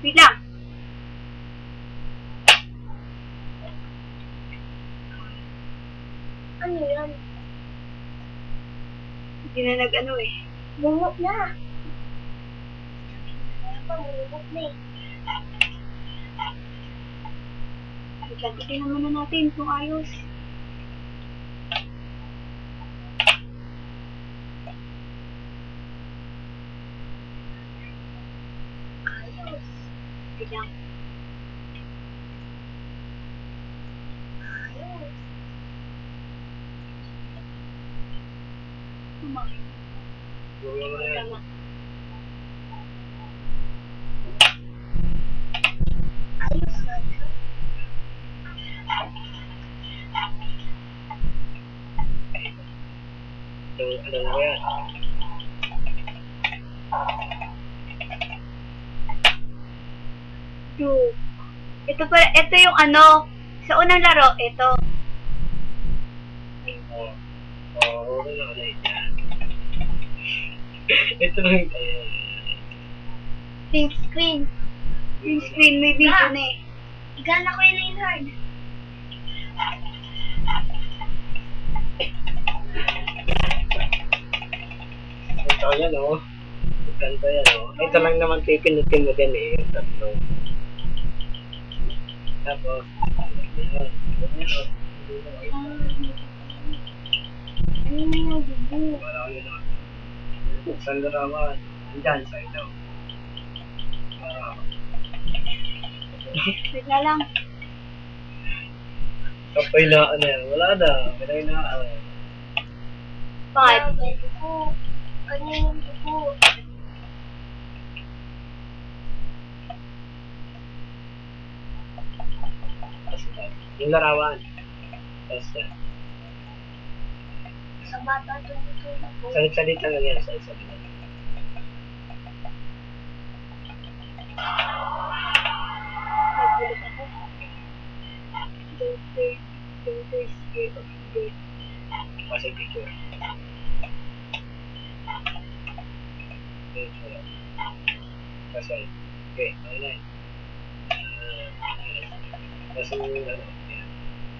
Wait lang. Ano yan? Hindi na nag-ano eh. Bumok na. Bumok na eh. Wait lang, tingnan muna natin kung ayos. Ayos. Wait lang. Ayos. Kumain. Tama. Ayos na. Ano mo yan? Two. Ito yung ano, sa unang laro, ito. Okay lang na yan. Ito lang tayo. Pink screen. Yung screen, may video na eh. Igana ko yung Leonhard. Ito yan o. Ganda yan o. Ito lang naman pipinutin mo din eh. Yung tatlo. Tapos, yan. Ano na yung bubu? Wala ko yun o. Saan larawan? Andyan sa ito. Wait na lang. Kapay na ano yan. Wala na. Wala na. Bakit? Bubu. Ano yung bubu? Yung larawan. Tapos yan. Sa bata tumutulog po. Salit-salita lang yan. Salit-salita. Nagulat ako. Daughter's year of birth. Kasi picture. Kasi, okay, ano na yun. Kaso, ano,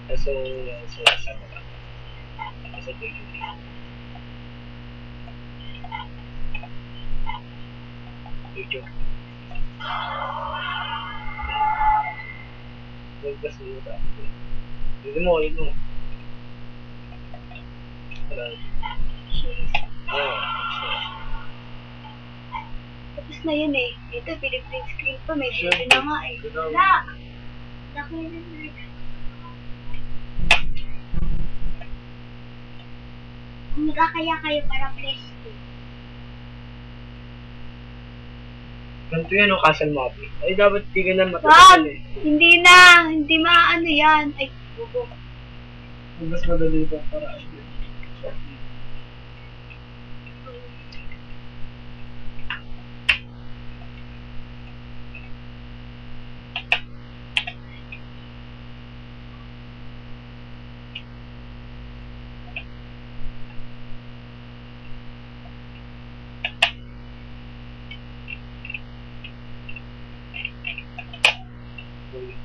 kaso, sa baba. Kasi picture. Picture. Magkas mo ito. Hindi mo, hindi mo. She's... Oh, Tapos na yun eh. Ito, Philippine screen pa. May video Sure. na nga eh. La! Laki na Leonhard. Kung magkakaya kayo para presto. ganito yan o Castle Moppy. Ay, dapat di ganyan Wag! matagal eh. Hindi na! Hindi maano yan. Ay, bubo. Mas madali ito para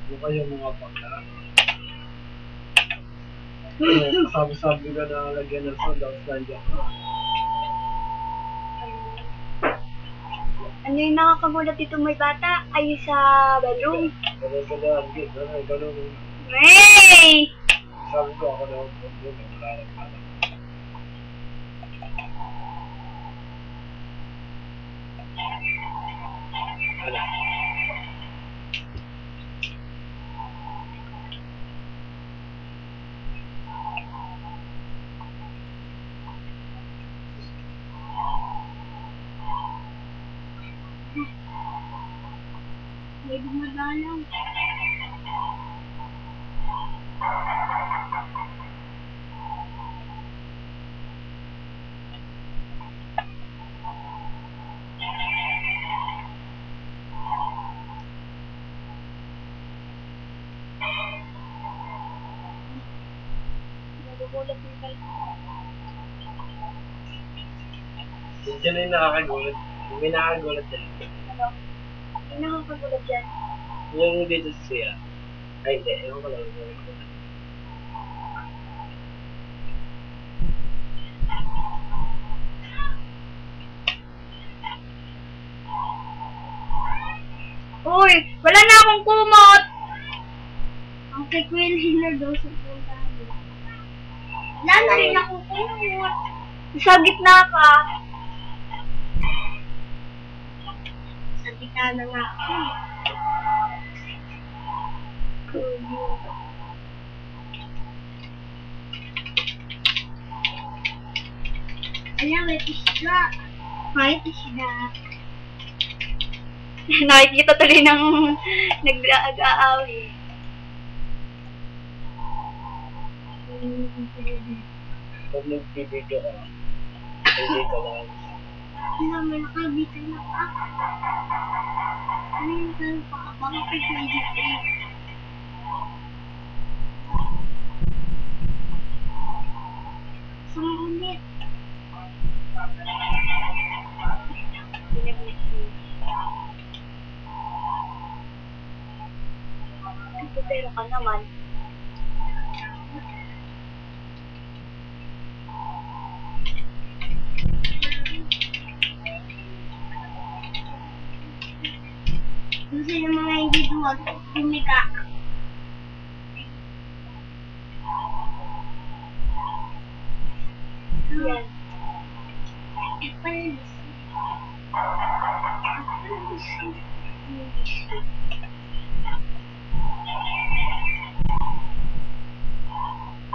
mukha yung mga pangka. Sabi-sabi ka na lagyan ng sound out nandiyan. Ano yung nakakagulat dito may bata? Ay, sa bedroom. Ganun. May! Sabi ko ako na wala lang pala. Wala. May dumadalang. Nagugulat mo kayo. Diyan na yung nakakagulat. May nakakagulat dyan. Ano? Sino ang kagulat dyan? Yung dito siya. Ay, hindi. Ewan ko lang. Uy, wala na akong kumot! Ang kay Kuya Leonard daw sa puntahan. Wala na rin ako kumot. Sa gitna ka. Sa gitna na nga ako. Alam, may isda. May isda. Nakikita tuloy ng nag-aaway. Pag nag-video ka, hindi ka lang. Alam, may nakabita na pa. Ano yung tayo pa? Baka kay Kuya Leonard. Isang ulit. Pero ka naman. Gusto yung mga hindi duwag, tumika. Yan. Apples.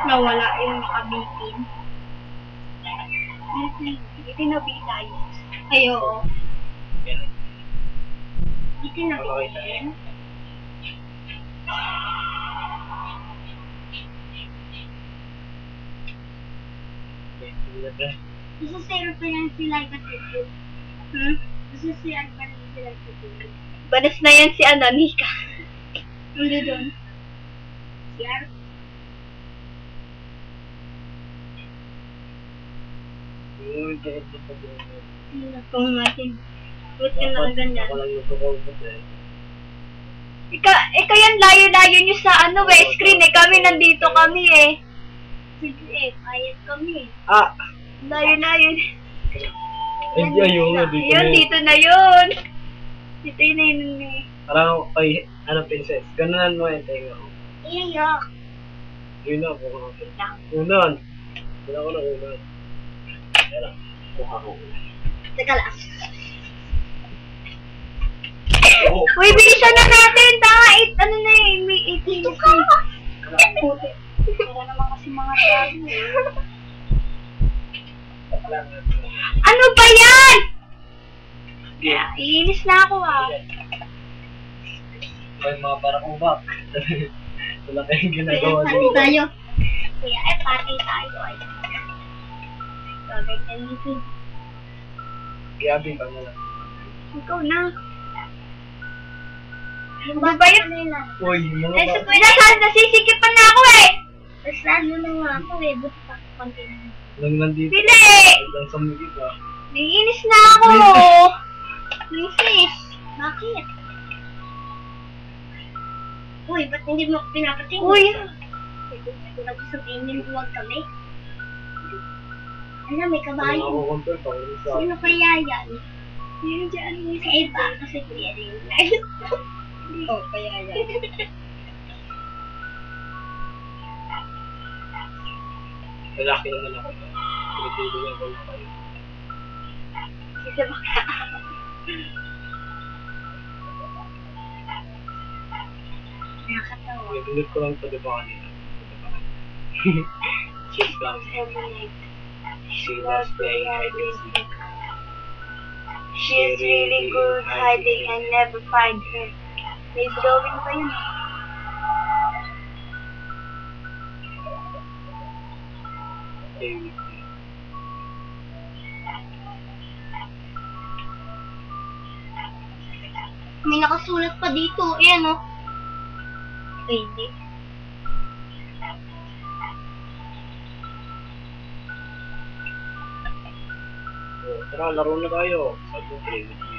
Nawala yung nakabitin. Itinabita yun. Ay, oo. Yan. Itinabita yan. Gusto zero pa lang sila katulog. Gusto zero pa lang sila katulog. Banas na yan si Nika. Ulo doon. Zero. Sino? Kung natin. Ba't ka nakaganda? Ako lang yung tukumot eh. Ikaw yan, layo-layo nyo sa screen eh. Kami nandito kami eh. Sige eh, payat kami. Ah! Layo-layo. Hindi ayun nga dito Yun, na yun. dito na yun. Dito yun na yun eh. Parang kay, princess. Ganunan mo yung tenga ko. Iyak. Yun na, buka ko. Unan. Wala ko na unan. Tara, buka ko. Teka lang. Oh! Uy, bilisan na natin. Tama, ano na eh. May 18 Ito ka! Puti. Wala naman kasi mga tao. Ano ba yan? Iinis na ako ah. May mga parang ubak. Wala kayong ginagawa Pati dito. tayo. Kaya ay pati tayo ay. Sabay ka nito. Gabi ka na lang. Ikaw na. Yung Ano ba yun? nila. Uy, mga Eh, sa pwede nasisikipan na ako eh. Tapos lalo na nga ako eh. Buti pa ako konti na. Nang nandito. Bili! Hanggang sa muli ka. Naiinis na ako. Princess. Bakit? Uy, ba't hindi mo ako pinapatingin? Uy. Ito na gusto tingin huwag kami. Alam, may Ano kabayo. ako compare pa? Ano sa... Sino kaya yan? Yan dyan. Sa iba, kasi Kuya Leonard. Oh, kaya yan. Lalaki naman ako. Pinagbibigan ko na kayo. Kasi baka. Nakakatawa. Pinag ko lang ito, di ba kanina? She's down. She was playing hide and seek. She's really good hiding and never find her. May drawing pa yun. Stay with me. May nakasulat pa dito. Ayan o. Ay, hindi. Oh, tara, laro na tayo. Sabi ko, play with me.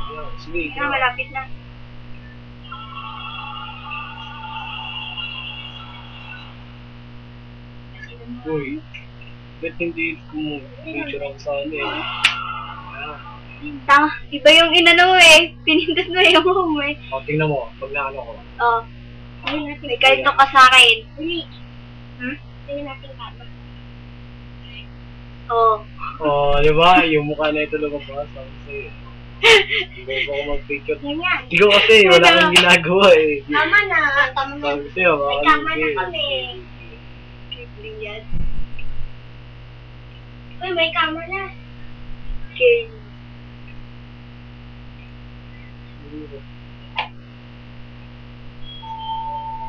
Yan, sige, Na, malapit na. Uy, ba't hindi picture ako sa ano eh? Tama, iba yung inano eh. Pinindot mo yung home eh. O, tingnan mo, pag naano ko. Oh. May ganito ka sa akin. Uli. Hmm? Tingnan natin kama. Oh. O, di ba? Yung mukha na ito lumabas. Sabi sa'yo. Hindi ko mag-picture. Ganyan. Hindi ko kasi, wala kang ginagawa eh. Tama na. Tama na. Sabi sa'yo, May baka kama na hindi. kami. Kibling yan. Uy, may kama na. Okay.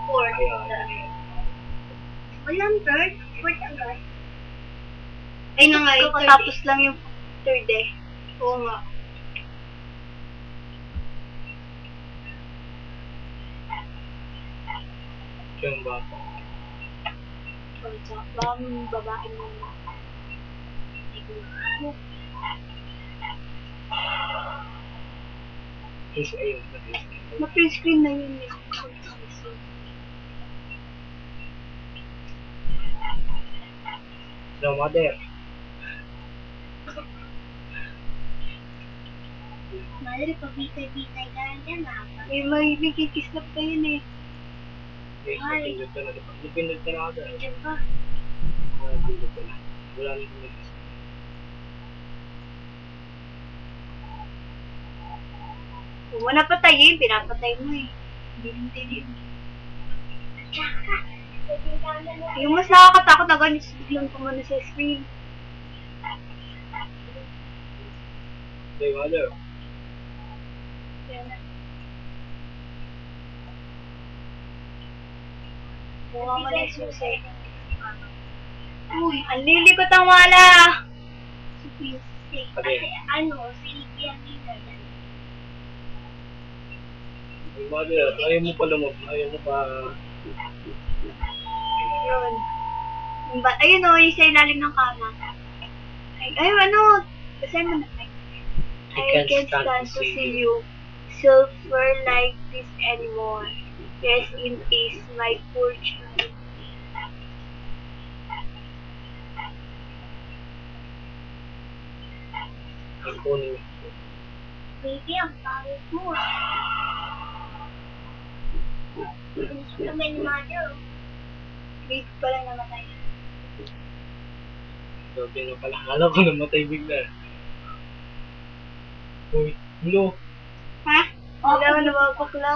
Fourth. Ayan. Walang third. Fourth agad. Ay na nga, tapos lang yung third eh. Oo nga. Yung bata. O, tsaka, babae mo na. Yes, ayun. Ma-print screen na yun eh. No, mother. Madre, pabitay-bitay ka lang dyan ah. May kikislap ka yun eh. Okay, napindot ka na. Napindot ka na ako. Diyan ba? Napindot ka na. Wala na yung nagis. Kung mo napatayin, pinapatay mo eh. Hindi din. Tsaka. Pwede kama na. Yung mas nakakatakot na ganit, biglang kumano sa screen. Hey, mother. Yan na. Buha mo na yung susi. Uy, ang lilikot ang wala. Sabi. Kasi ano, si Pianina yan. Hey, mother. Ayaw mo pa lumot. Ayaw mo pa... Yun. Ayun o, yung sa ilalim ng kama. Ay, ano? Basahin mo na. I can't stand to see you suffer like this anymore. Rest in peace, my poor child. Ang kunin. Baby, ang pangit mo ah. Gusto naman ni Mother. Babe pala namatay. Sabi na pala. Alam ko namatay bigla. Uy, hello. Ha? Wala na mga bakla.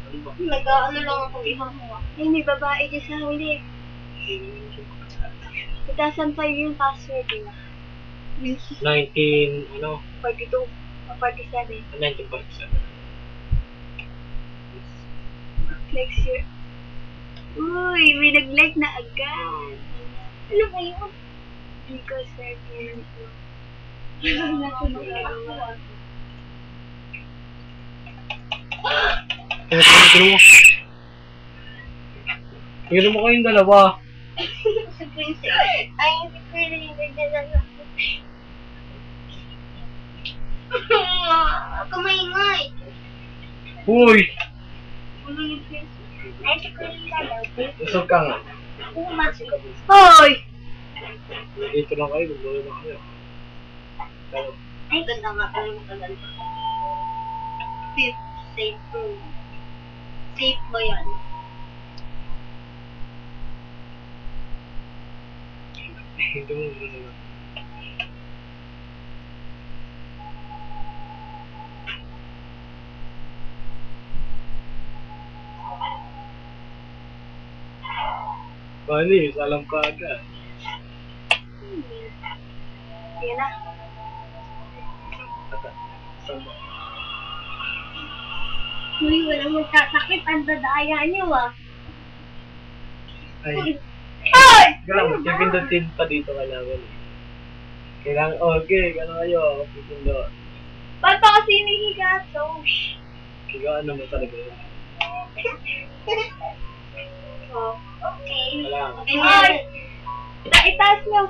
Ano ba? Nag-ano lang ako ibang mo. Ay, may babae dyan sa huli. 2005 yung password nila. 19, ano? 42 o 47. 1947. Next year. Uy, may nag-like na agad. Ano ba yun? Because they're here. Ano na ito? Tingnan mo. Tingnan mo kayong dalawa. Si Princess. Ay, si Princess. Kumaingay. Uy! Ay, si Princess. Usog ka nga. Umasok. Hoy! Dito lang kayo, magbulo na kayo. Pero, Ay, ganda nga pala yung maganda. Fifth, safe room. Safe ba yan? hindi mo na. Manis, alam ka agad. Yan na. Sama. Uy, walang magkasakit. Ang dadaya niyo ah. Ay, Hoy! grabe, pipindutin pa dito kailangan. Kailangan, okay, gano'n kayo, pipindot. Ba't pa kasi hinihiga? So, shh. Higaan naman talaga yun. Oh. Okay. Kailangan. Hoy! Itaas nyo.